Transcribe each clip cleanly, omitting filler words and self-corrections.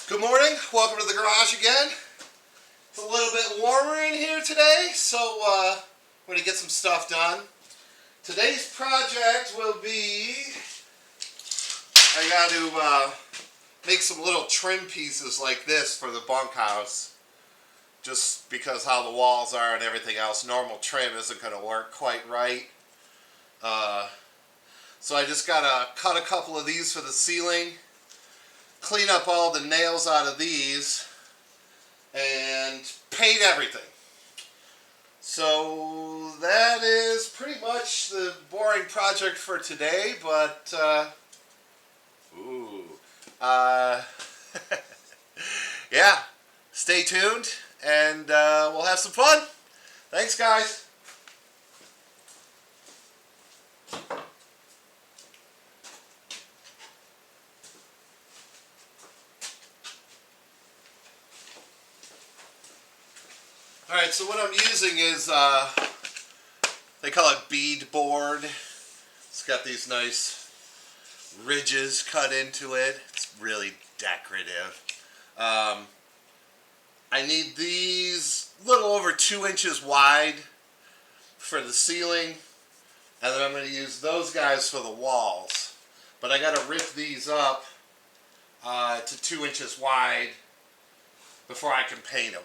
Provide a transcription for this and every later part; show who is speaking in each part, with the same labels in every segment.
Speaker 1: Good morning, welcome to the garage again. It's a little bit warmer in here today, so I'm going to get some stuff done. Today's project will be, I got to make some little trim pieces like this for the bunkhouse. Just because how the walls are and everything else, normal trim isn't going to work quite right. So I just got to cut a couple of these for the ceiling, clean up all the nails out of these, and paint everything. So that is pretty much the boring project for today, but yeah, stay tuned and we'll have some fun. Thanks, guys. Alright, so what I'm using is, they call it bead board. It's got these nice ridges cut into it. It's really decorative. I need these a little over 2 inches wide for the ceiling, and then I'm going to use those guys for the walls. But I got to rip these up to 2 inches wide before I can paint them.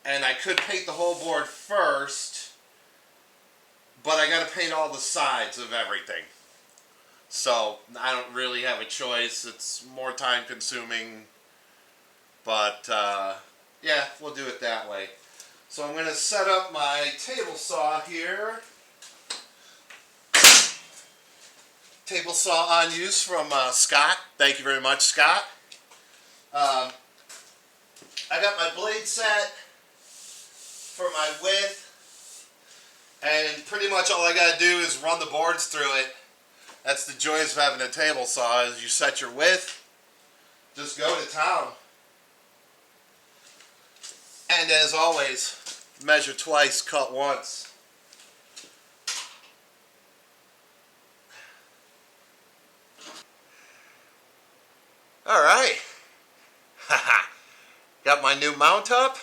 Speaker 1: And I could paint the whole board first, but I got to paint all the sides of everything. So I don't really have a choice. It's more time consuming, but yeah, we'll do it that way. So I'm going to set up my table saw here. Table saw on use from Scott. Thank you very much, Scott. I got my blade set for my width, and pretty much all I got to do is run the boards through it. That's the joys of having a table saw, is you set your width, just go to town. And as always, measure twice, cut once. Alright. Haha. Got my new mount up.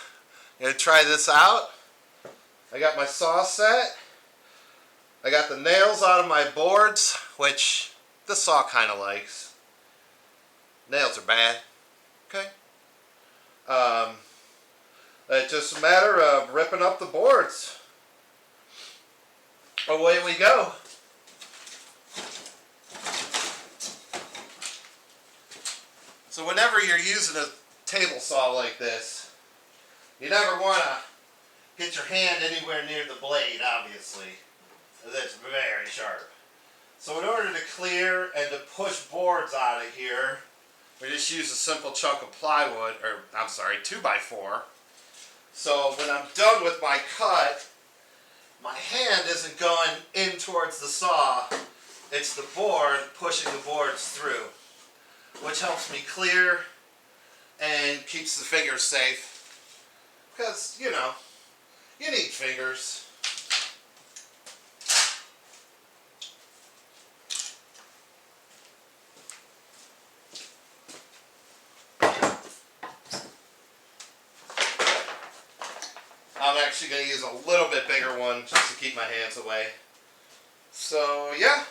Speaker 1: I'm going to try this out. I got my saw set. I got the nails out of my boards, which the saw kind of likes. Nails are bad. Okay. It's just a matter of ripping up the boards. Away we go. So whenever you're using a table saw like this, you never want to get your hand anywhere near the blade, obviously, because it's very sharp. So in order to clear and to push boards out of here, we just use a simple chunk of plywood, or I'm sorry, 2x4. So when I'm done with my cut, my hand isn't going in towards the saw, it's the board pushing the boards through, which helps me clear and keeps the fingers safe, because, you know, you need fingers. I'm actually going to use a little bit bigger one just to keep my hands away. So, yeah.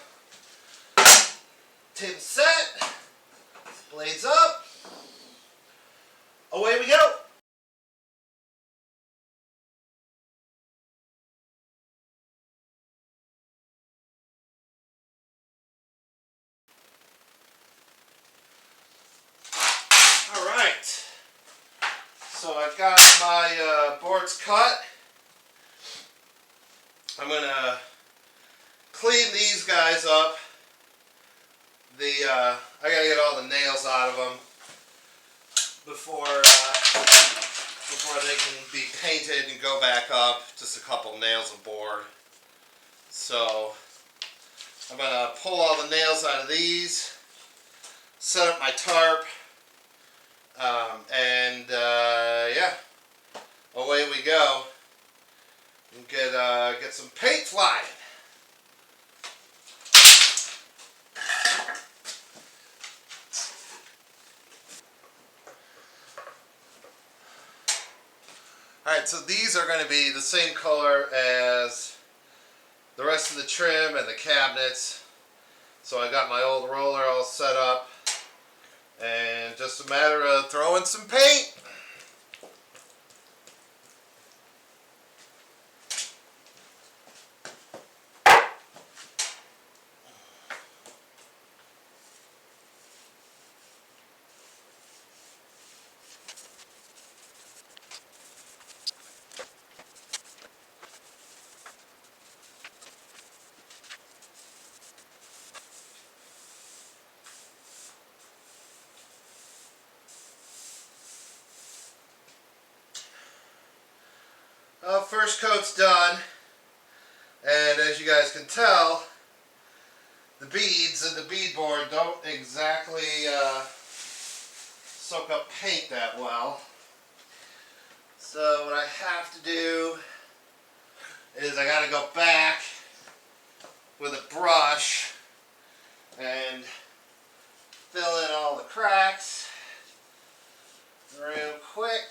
Speaker 1: Table set. Blades up. Away we go! Alright, so I've got my boards cut. I'm going to clean these guys up. I got to get all the nails out of them before they can be painted and go back up. Just a couple nails of board. So I'm going to pull all the nails out of these, set up my tarp, and yeah, away we go and get some paint flying. Alright, so these are going to be the same color as the rest of the trim and the cabinets. So I got my old roller all set up, and just a matter of throwing some paint. First coat's done, and as you guys can tell, the beads and the beadboard don't exactly soak up paint that well. So what I have to do is I gotta go back with a brush and fill in all the cracks real quick.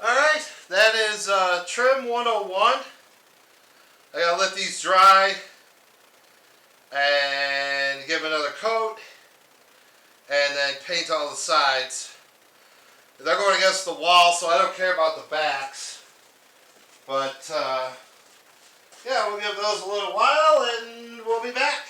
Speaker 1: Alright, that is trim 101. I gotta let these dry and give another coat and then paint all the sides. They're going against the wall, so I don't care about the backs. But yeah, we'll give those a little while and we'll be back.